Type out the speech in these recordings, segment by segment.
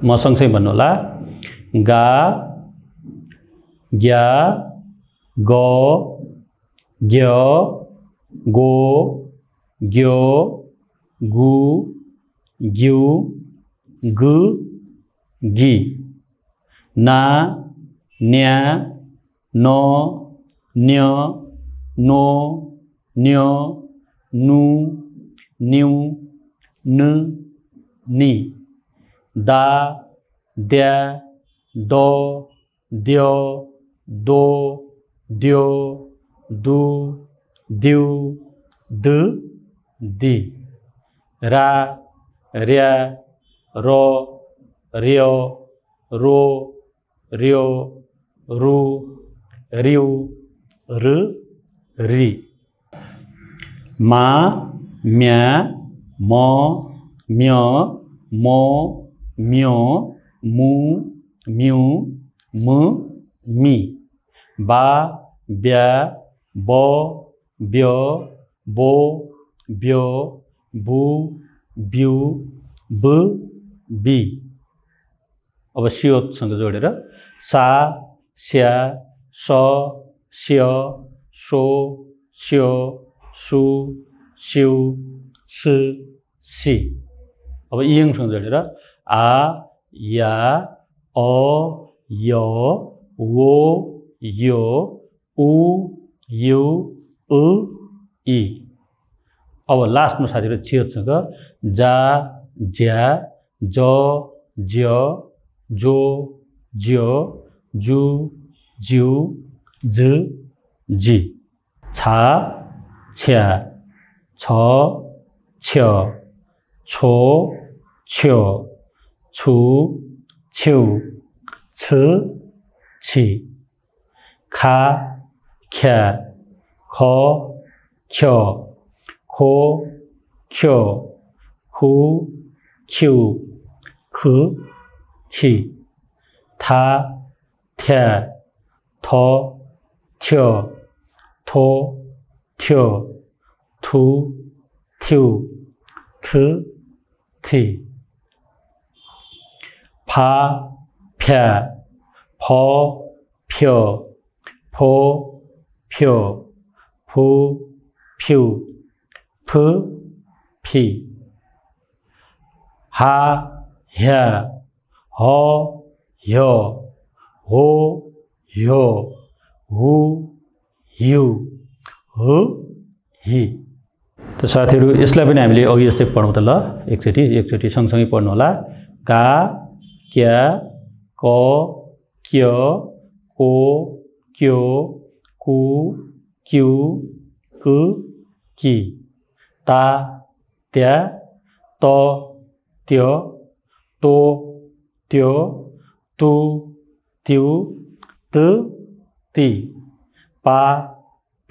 म सँगसँगै भन्नु होला गा ग्या ग ग्य गो ग्यो गु ग्यु गु गी ना न्या नो न्य नो न्य नु न्यु न नि दा द्या दो द्यो दो द्यो दु द्यु द दि रा र्या रो र्यो रो र्यो रु र्यु र रि मा म्या म म्य मो म्यो मु म्यु म मि बा ब्या बो ब्यो बो ब्यो बु ब्यु ब बि अब सियोसँग जोडेर सा स्या स स्य सो स्यो सु स्यु स सि अब इयङसँग जोडेर आ या अ य वो यो उ यु उ इ अब लास्टमा साथीहरु चियोसँग जा ज्या ज ज्य जो ज्यो जु ज्यु ज जि छा छ्या छ छ्य छो छ्यो छु छ्यु छ छि खा ख्या ख ख्य खो ख्यो खु ख्यु ख खि था थ्या थ थ्य थो थ्यो थु थ्यु थ थि फा फ्या फो फ्यो फो फ्यो फु फ्यु फ फि हा ह्या हो ह्यो हो ह्यो हु ह्यु हु हि त साथीहरु यसलाई पनि हामीले अघि जस्तै पढौँ त ल एकचोटी सँगसँगै पढ्नु होला का क्या क क्य को क्यो कु क्यु कु कि ता त्या त त्यो तो त्यो तु त्यु त ति पा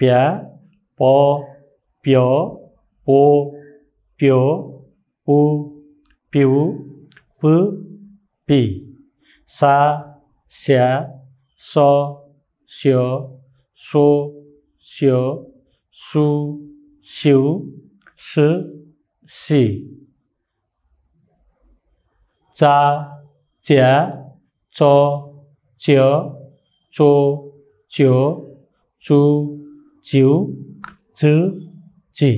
प्या प प्यो पो प्यो पु प्यु प पि सा स्या स स्यो सो स्यो सु स्यु स सि चा च्या चो च्य चो च्यो चु च्यु च चि